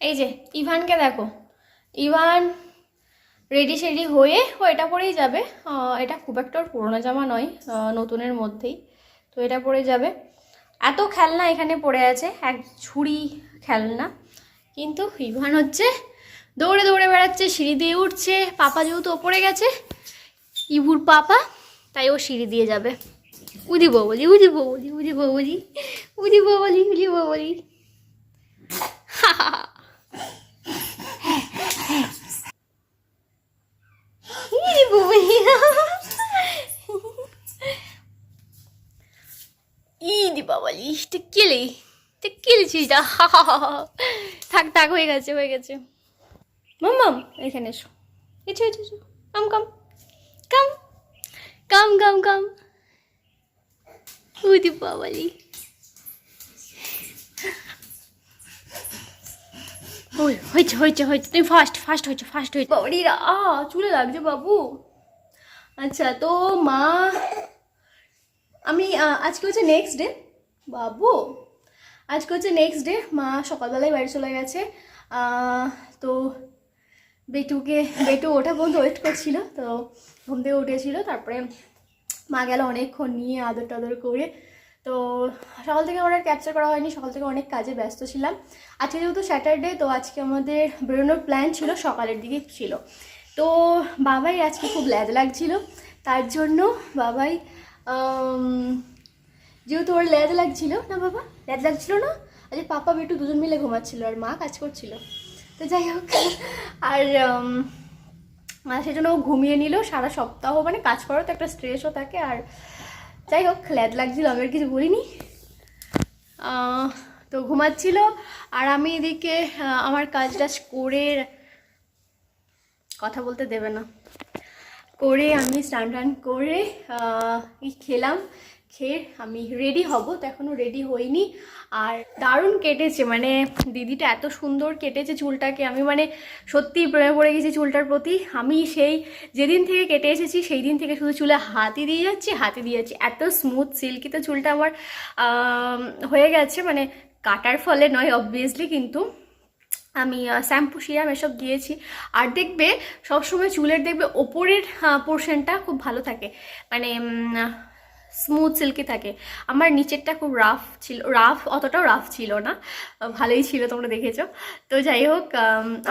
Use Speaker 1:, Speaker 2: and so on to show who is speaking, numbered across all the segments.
Speaker 1: এই যে ইভানকে দেখো, ইভান রেডি সেডি হয়ে ও এটা পরেই যাবে। এটা খুব একটা ওর পুরোনো জামা নয়, নতুনের মধ্যেই, তো এটা পরে যাবে। এত খেলনা এখানে পড়ে আছে, এক ঝুড়ি খেলনা, কিন্তু ইভান হচ্ছে দৌড়ে দৌড়ে বেড়াচ্ছে, সিঁড়ি দিয়ে উঠছে। পাপা যেহেতু ওপরে গেছে, ইভুর পাপা, তাই ও সিঁড়ি দিয়ে যাবে। উদি বৌবলি, উদি বৌবলি, উদি বৌবলি, উদি বৌবলি, উদি বৌবলি। উদি বৌবলি। ইদি বাবালি, টেক্কেলে টেক্কেলেছিস না। থাক থাক, হয়ে গেছে হয়ে গেছে। মাম্মাম এখানে এসো, এসো এসো এসো, কাম কাম কাম কাম কাম কাম। উদি বাবালি, ওই হয়েছে হয়েছে হয়েছে, তুমি ফার্স্ট ফার্স্ট হয়েছে, ফার্স্ট হয়েছে। বাবারি চুলে লাগছে বাবু। আচ্ছা তো মা, আমি আজকে হচ্ছে নেক্সট ডে বাবু, আজকে হচ্ছে নেক্সট ডে। মা সকালবেলায় বাড়ি চলে গেছে। তো বেটু ওঠা পর্যন্ত ওয়েট করছিল, তো ঘুম থেকে উঠেছিল। তারপরে মা গেল অনেকক্ষণ নিয়ে আদর টাদর করে। তো সকাল থেকে আমার আর ক্যাপচার করা হয়নি, সকাল থেকে অনেক কাজে ব্যস্ত ছিলাম। আজকে যেহেতু স্যাটারডে, তো আজকে আমাদের বেরোনোর প্ল্যান ছিল, সকালের দিকে ছিল। তো বাবাই আজকে খুব ল্যাদ লাগছিল, তার জন্য বাবাই যেহেতু ওর ল্যাদ লাগছিল না, বাবা ল্যাদ লাগছিল না, আজকে পাপা বেটু দুজন মিলে ঘুমাচ্ছিল আর মা কাজ করছিল। তো যাই হোক, আর সেজন্য ও ঘুমিয়ে নিল সারা সপ্তাহ। মানে কাজ করার তো একটা স্ট্রেসও থাকে। আর যাই হোক, ল্যাদ লাগছিল, আমি আর কিছু বলিনি। তো ঘুমাচ্ছিল, আর আমি এদিকে আমার কাজ টাজ করে, কথা বলতে দেবে না, করে আমি স্নান টান করে খেলাম। খেয়ে আমি রেডি হব, তো এখনও রেডি হইনি। আর দারুণ কেটেছে, মানে দিদিটা এত সুন্দর কেটেছে চুলটাকে, আমি মানে সত্যিই প্রেমে পড়ে গেছি চুলটার প্রতি। আমি সেই যেদিন থেকে কেটে এসেছি সেই দিন থেকে শুধু চুলে হাতই দিয়ে যাচ্ছি, হাতই দিয়ে যাচ্ছি। এত স্মুথ সিল্কি তো চুলটা আমার হয়ে গেছে, মানে কাটার ফলে নয় অবভিয়াসলি, কিন্তু আমি শ্যাম্পু সিরাম এসব দিয়েছি। আর দেখবে সবসময় চুলের দেখবে ওপরের পোর্শনটা খুব ভালো থাকে, মানে স্মুথ সিল্কি থাকে। আমার নিচেরটা খুব রাফ ছিল, অতটাও রাফ ছিল না, ভালোই ছিল, তোমরা দেখেছো। তো যাই হোক,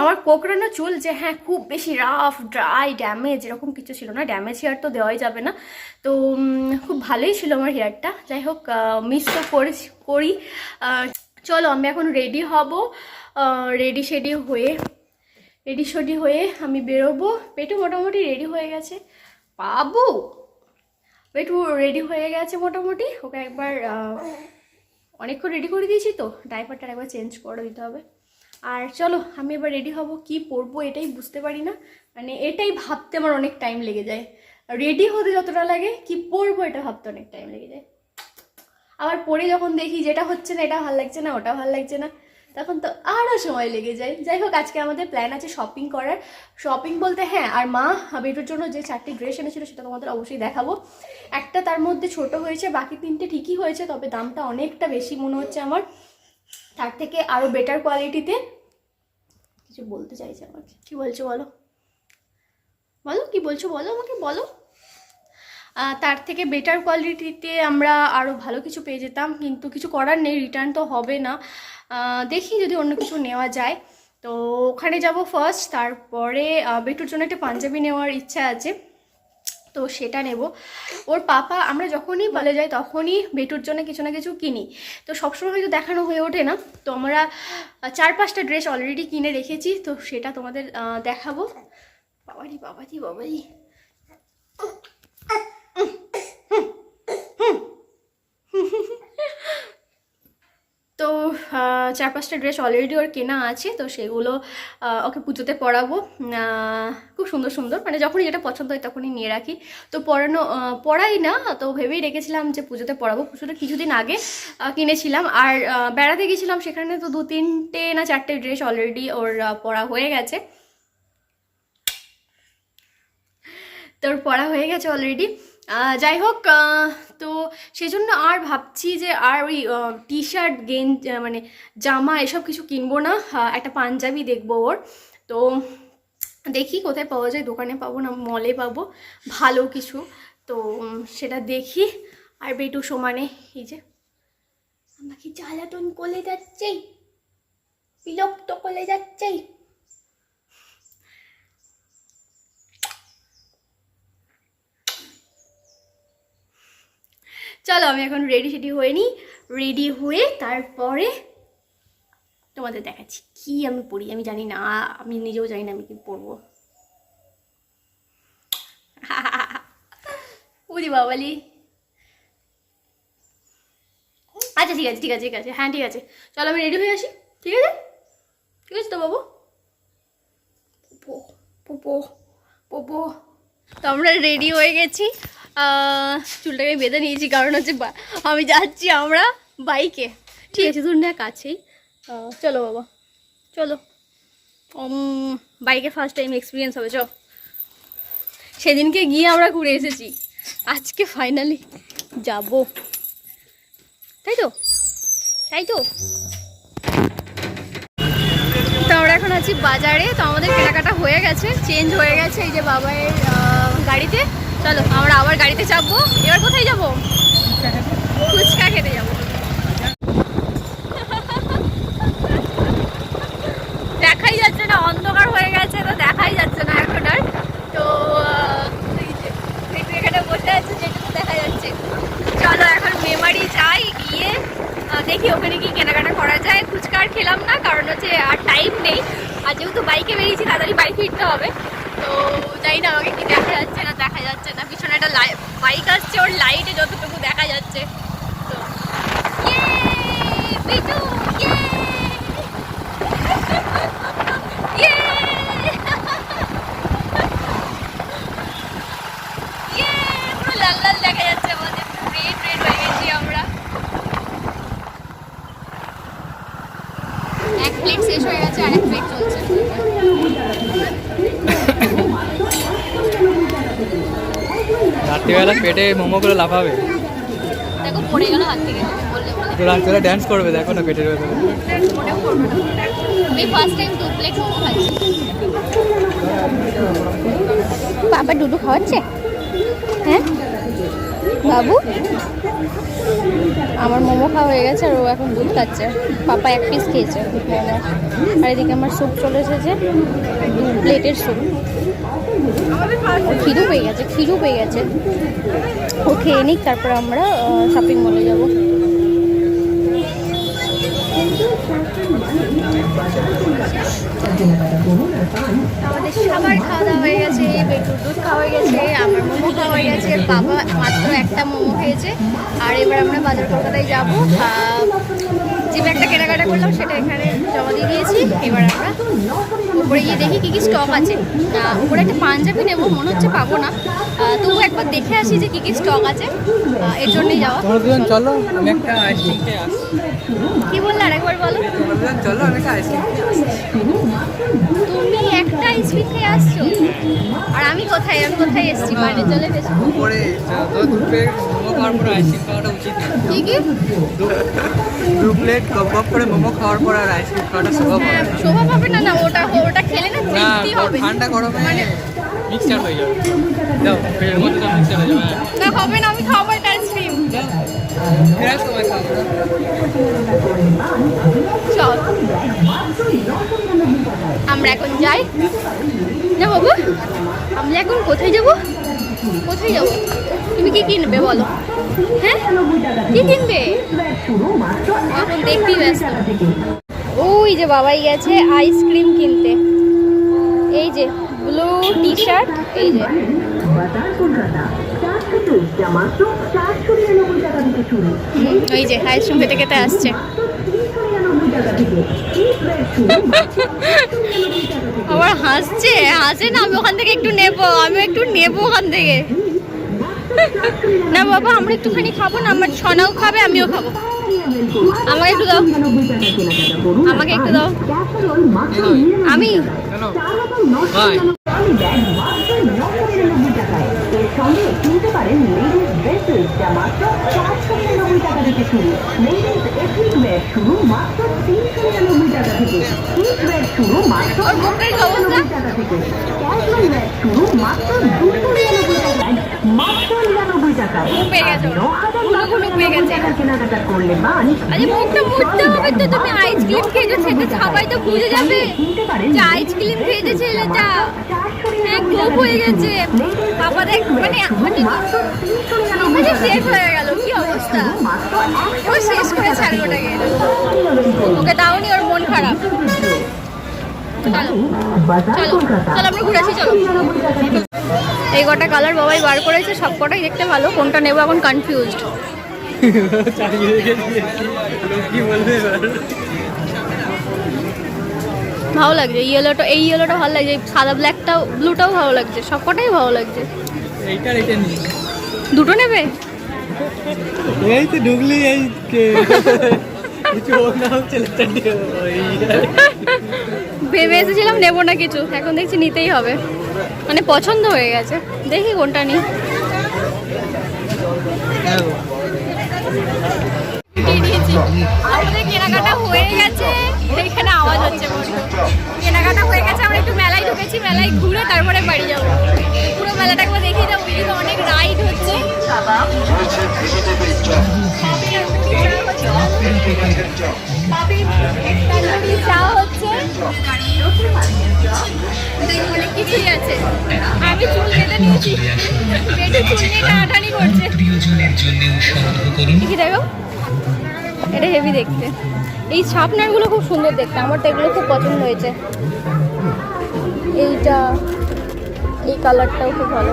Speaker 1: আমার কোঁকড়ানো চুল যে হ্যাঁ খুব বেশি রাফ ড্রাই ড্যামেজ এরকম কিছু ছিল না, ড্যামেজ হেয়ার তো দেওয়াই যাবে না। তো খুব ভালোই ছিল আমার হেয়ারটা। যাই হোক, মিস তো করি। চলো আমি এখন রেডি হব, রেডি শেডি হয়ে আমি বেরোবো। পেটু মোটামুটি রেডি হয়ে গেছে, বাবু পেটু রেডি হয়ে গেছে মোটামুটি। ওকে একবার অনেকক্ষণ রেডি করে দিয়েছি, তো ডাইপারটা একবার চেঞ্জ করে দিতে হবে। আর চলো আমি এবার রেডি হব। কি পরবো এটাই বুঝতে পারি না, মানে এটাই ভাবতে আমার অনেক টাইম লেগে যায়। রেডি হতে যতটা লাগে, কি পরবো এটা ভাবতে অনেক টাইম লেগে যায়। আবার পরে যখন দেখি যেটা হচ্ছে না, এটা ভালো লাগছে না, ওটা ভালো লাগছে না, তখন তো আরও সময় লেগে যায়। যাই হোক, আজকে আমাদের প্ল্যান আছে শপিং করার। শপিং বলতে হ্যাঁ, আর মা বেটুর জন্য যে 4টি ড্রেস এনেছিল সেটা তোমাদের অবশ্যই দেখাবো। একটা তার মধ্যে ছোট হয়েছে, বাকি 3টে ঠিকই হয়েছে, তবে দামটা অনেকটা বেশি মনে হচ্ছে আমার, তার থেকে আরও বেটার কোয়ালিটিতে। কিছু বলতে চাইছে আমাকে, কি বলছো বলো, বলো কি বলছো, বলো আমাকে বলো। তার থেকে বেটার কোয়ালিটিতে আমরা আরও ভালো কিছু পেয়ে যেতাম, কিন্তু কিছু করার নেই, রিটার্ন তো হবে না। দেখি যদি অন্য কিছু নেওয়া যায়, তো ওখানে যাব ফার্স্ট। তারপরে বেটুর জন্য একটা পাঞ্জাবি নেওয়ার ইচ্ছা আছে, তো সেটা নেব। ওর পাপা, আমরা যখনই বলে যাই তখনই বেটুর জন্য কিছু না কিছু কিনি, তো সবসময় হয়তো দেখানো হয়ে ওঠে না। তো আমরা 4-5টা ড্রেস অলরেডি কিনে রেখেছি, তো সেটা তোমাদের দেখাবো। বাবারি বাবারি বাবারি, তো 4-5টা ড্রেস অলরেডি ওর কেনা আছে, তো সেগুলো ওকে পুজোতে পরাবো। খুব সুন্দর সুন্দর, মানে যখনই যেটা পছন্দ হয় তখনই নিয়ে রাখি। তো পরাই না, তো ভেবেই রেখেছিলাম যে পুজোতে পরাবো। পুজোটা কিছুদিন আগে কিনেছিলাম, আর বেড়াতে গেছিলাম, সেখানে তো 2-3টে না 4টে ড্রেস অলরেডি ওর পরা হয়ে গেছে, তোর পড়া হয়ে গেছে অলরেডি। যাই হোক, তো সেই জন্য আর ভাবছি যে আর ওই টি শার্ট মানে জামা এসব কিছু কিনবো না, একটা পাঞ্জাবি দেখবো ওর। তো দেখি কোথায় পাওয়া যায়, দোকানে পাবো না মলে পাবো ভালো কিছু, তো সেটা দেখি। আর বেটু সমানে এই যে আমাকে জ্বালাতন করে যাচ্ছেই, বিরক্ত করে যাচ্ছেই। চলো আমি এখন রেডি হয়ে নিই, রেডি হয়ে তারপরে তোমাদের দেখাচ্ছি কি আমি পড়ি। আমি জানি না, আমি নিজেও জানি না আমি কি পরবো। বুঝি বাবালি। আচ্ছা ঠিক আছে ঠিক আছে ঠিক আছে, হ্যাঁ ঠিক আছে, চলো আমি রেডি হয়ে আসি। ঠিক আছে ঠিক আছে তো বাবু। পোপো পোপো পোপো। তো আমরা রেডি হয়ে গেছি, চুলটাকে বেঁধে নিয়েছি কারণ হচ্ছে আমি যাচ্ছি আমরা বাইকে। ঠিক আছে দুনিয়া কাছেই, চলো বাবা চলো। বাইকে ফার্স্ট টাইম এক্সপিরিয়েন্স হবে। চল, সেদিনকে গিয়ে আমরা ঘুরে এসেছি, আজকে ফাইনালি যাব, তাই তো তাই তো। তো আমরা এখন আছি বাজারে, তো আমাদের কেনাকাটা হয়ে গেছে, চেঞ্জ হয়ে গেছে এই যে বাবাইয়ের গাড়িতে। চলো আমরা আবার গাড়িতে চাপবো। এবার কোথায় যাবো? ফুচকা খেতে যাবো। দেখাই যাচ্ছে না, অন্ধকার হয়ে গেছে তো দেখাই যাচ্ছে না এখন আর। তো এখানে বসে আছে যেটুকু দেখা যাচ্ছে। চলো এখন মেমারি যাই, গিয়ে দেখি ওখানে কি কেনাকাটা করা যায়। ফুচকা আর খেলাম না কারণ হচ্ছে আর টাইম নেই, আর যেহেতু বাইকে বেরিয়েছি তাড়াতাড়ি বাইক ফিরতে হবে। তো যাই না আমাকে কি দেখা যাচ্ছে না, দেখা যাচ্ছে না। পিছনে একটা বাইক আসছে, ওর লাইটে যতটুকু দেখা যাচ্ছে। তো বিটু পুরো লাল লাল দেখা যাচ্ছে আমাদের, রেড রেড হয়ে গেছি আমরা। এক প্লেট শেষ হয়ে গেছে আর এক প্লেট চলছে।
Speaker 2: রাত্রিবেলা পেটে মোমোগুলো লাফাবে,
Speaker 1: দেখো পড়ে গেল হাত থেকে বললে বলে।
Speaker 2: তো রাত্রিবেলা ড্যান্স করবে, দেখো না পেটের ভেতরে।
Speaker 1: মনেও করবে না। আমি ফার্স্ট টাইম 2 প্লেট মোমো খাচ্ছি। বাবা দুধু খাওয়াচ্ছে? হ্যাঁ বাবু, আমার মোমো খাওয়া হয়ে গেছে আর ও এখন দুধ খাচ্ছে। পাপা এক পিস খেয়েছে মোমো। আর এদিকে আমার স্যুপ চলে এসেছে, 2 প্লেটের স্যুপ। খিদু পেয়ে গেছে, খিদু পেয়ে গেছে। ও খেয়ে নিক, তারপর আমরা শপিং মলে যাবো। আমাদের সবার খাওয়া দাওয়া হয়ে গেছে, বেটুর দুধ খাওয়া হয়ে গেছে, আমার মোমো খাওয়া হয়ে গেছে, বাবা মাত্র একটা মোমো খেয়েছে। আর এবার আমরা বাজার কলকাতায় যাবো। যে ব্যাগটা কেনাকাটা করলাম সেটা এখানে জমা দিয়ে দিয়েছি। এবার আমরা উপরে গিয়ে দেখি কী কী স্টক আছে। উপরে একটা পাঞ্জাবি নেবো, মনে হচ্ছে পাবো না, তবু একবার দেখে আসি যে কী কী স্টক আছে, এর জন্যই যাওয়া।
Speaker 2: চলো আমি একটা আইসক্রিম খেয়ে আসি।
Speaker 1: কি বললে আরেকবার বলো?
Speaker 2: চলো আমি একটা আইসক্রিম খেয়ে আসি।
Speaker 1: তুমি একটা আইসক্রিম খেয়ে আসছো, আর আমি কোথায় এসেছি? বাইরে চলে এসেছি।
Speaker 2: পরে দু প্লেট মোমো খাওয়ার পরে আইসক্রিম খাওয়াটা উচিত না।
Speaker 1: কি কি?
Speaker 2: 2 প্লেট গপ করে মোমো খাওয়ার পর আর আইসক্রিম খাওয়াটা শোভা পাবে না।
Speaker 1: শোভা পাবে না, না ওটা খেলে না তৃপ্তি হবে।
Speaker 2: ঠান্ডা গরমে মিক্সচার হয়ে যাবে। দাও পেটের মধ্যে তো মিক্সচার হয়ে যাবে।
Speaker 1: না হবে না, আমি খাবো একটা আইসক্রিম।
Speaker 2: ফেরার সময় খাবো।
Speaker 1: চল আমরা এখন যাই না বাবু। আমরা এখন কোথায় যাব? কোথায় যাব? তুমি কি কিনবে বলো? হ্যাঁ কি কিনবে? এখন দেখতেই ব্যস্ত। ওই যে বাবাই গেছে আইসক্রিম কিনতে। এই যে ব্লু টি শার্ট, এই যে ওই যে আইসক্রিম খেতে খেতে আসছে। আবার হাসছে না, আমি ওখান থেকে একটু নেবো, ওখান থেকে। না বাবা আমরা একটুখানি খাবো না, আমার ছনাও খাবে আমিও খাবো। আমাকে একটু দাও, আমাকে একটু দাও। আমি
Speaker 2: কেন ভাই
Speaker 3: সঙ্গে কিনতে পারেন লেডিস ড্রেসেস যা মাত্র 499 টাকা থেকে শুরু। লেডিস এথনিক ওয়্যার শুরু মাত্র 399 টাকা থেকে। কিডস ওয়্যার শুরু মাত্র
Speaker 1: ওর মুখের কি অবস্থা?
Speaker 3: 99 টাকা থেকে। ক্যাজুয়াল ওয়্যার শুরু মাত্র 299 টাকায়। মাত্র 99 টাকায়।
Speaker 1: মুখ পেয়ে গেছে ওর।
Speaker 3: 9,099 টাকা কেনাকাটা করলে বাঞ্চ
Speaker 1: আরে মুখটা মুছতে হবে তো, তুমি আইসক্রিম খেয়েছো সেটা সবাই তো বুঝে যাবে যে আইসক্রিম খেয়েছে ছেলেটা। হ্যাঁ গোপ হয়ে গেছে, বাবা দেখ মানে মানে শেষ হয়ে গেল, কি অবস্থা। ও শেষ করে ছাড়বে ওটাকে, ওকে দাওনি, ওর মন খারাপ। চলো চলো চলো আমরা ঘুরে আসি, চলো। এই কটা কালার বাবাই বার করেছে, সব কটাই দেখতে ভালো, কোনটা নেবো এখন কনফিউজড।
Speaker 2: চালিয়ে রেখে দিয়েছি, লোক কি বলবে এবার?
Speaker 1: ভালো লাগছে ইয়েলোটা, এই ইয়েলোটা ভালো লাগছে, এই সাদা ব্ল্যাকটাও ব্লুটাও ভালো লাগছে, সব কটাই ভালো লাগছে।
Speaker 2: এইটার এটা নেই,
Speaker 1: দুটো নেবে?
Speaker 2: এই তো ঢুকলি এই কিছু হোক না হোক ছেলেটা নিয়ে
Speaker 1: ভেবে এসেছিলাম নেবো না কিছু, এখন দেখছি নিতেই হবে, মানে পছন্দ হয়ে গেছে। দেখি কোনটা নিই। আমাদের কেনাকাটা হয়ে গেছে, এখানে আওয়াজ হচ্ছে বড্ড। কেনাকাটা হয়ে গেছে, আমরা একটু মেলায় ঢুকেছি, মেলায় ঘুরে তারপরে বাড়ি যাবো। পুরো মেলাটা একবার দেখিয়ে যাবো, এদিকে অনেক রাইড হচ্ছে। তন্দুরি চা হচ্ছে, অনেক কিছুই আছে। আমি চুল কেটে নিয়েছি, কেটে চুল নিয়ে টানাটানি করছে। কি দেখো, এটা হেভি দেখতে। এই শার্পনারগুলো খুব সুন্দর দেখতে, আমার তো এগুলো খুব পছন্দ হয়েছে। এইটা, এই কালারটাও খুব ভালো।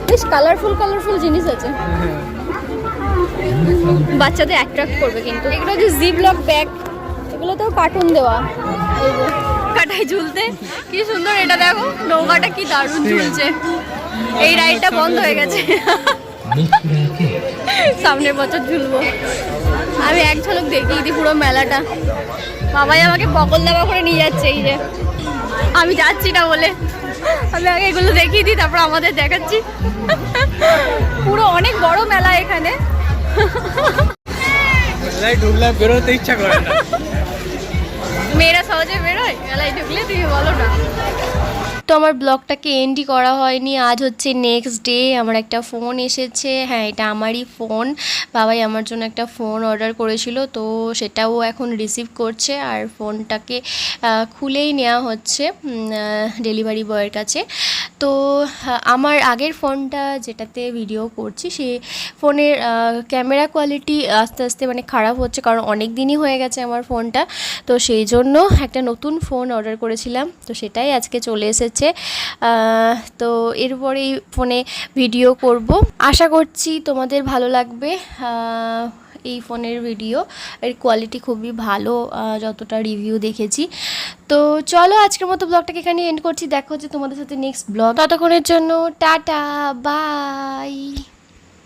Speaker 1: বেশ কালারফুল কালারফুল জিনিস আছে, বাচ্চাদের অ্যাট্রাক্ট করবে। কিন্তু এগুলো যে জিপ-লক ব্যাগ, এগুলোতেও কার্টুন দেওয়া, এই যে কাটায় ঝুলতে কি সুন্দর। এটা দেখো নৌকাটা কি দারুণ ঝুলছে। এই রাইডটা বন্ধ হয়ে গেছে, সামনের বছর ঝুলবো। আমি এক ঝলক দেখিয়ে দিই পুরো মেলাটা। বাবাই আমাকে বকল দাবা করে নিয়ে যাচ্ছে, এই যে আমি যাচ্ছি না বলে। আমি আগে এগুলো দেখিয়ে দিই, তারপর আমাদের দেখাচ্ছি। পুরো অনেক বড় মেলা এখানে।
Speaker 2: ঢুকলে বেরোতে ইচ্ছা করে না,
Speaker 1: মেয়েরা সহজে বেরোয় মেলায় ঢুকলে, তুমি বলো না। তো আমার ব্লগটাকে এন্ডই করা হয়নি, আজ হচ্ছে নেক্সট ডে। আমার একটা ফোন এসেছে, হ্যাঁ এটা আমারই ফোন। বাবাই আমার জন্য একটা ফোন অর্ডার করেছিল, তো সেটাও এখন রিসিভ করছে। আর ফোনটাকে খুলেই নেওয়া হচ্ছে ডেলিভারি বয়ের কাছে। তো আমার আগের ফোনটা যেটাতে ভিডিও করছি, সেই ফোনের ক্যামেরা কোয়ালিটি আস্তে আস্তে মানে খারাপ হচ্ছে, কারণ অনেক দিনই হয়ে গেছে আমার ফোনটা। তো সেই জন্য একটা নতুন ফোন অর্ডার করেছিলাম, তো সেটাই আজকে চলে এসেছে। তো এরপরে এই ফোনে ভিডিও করব, আশা করছি তোমাদের ভালো লাগবে। এই ফোনের ভিডিও এর কোয়ালিটি খুবই ভালো, যতটা রিভিউ দেখেছি। তো চলো আজকের মতো ব্লগটাকে এখানে এন্ড করছি, দেখা হচ্ছে তোমাদের সাথে নেক্সট ব্লগ। ততক্ষণের জন্য টাটা, বাই।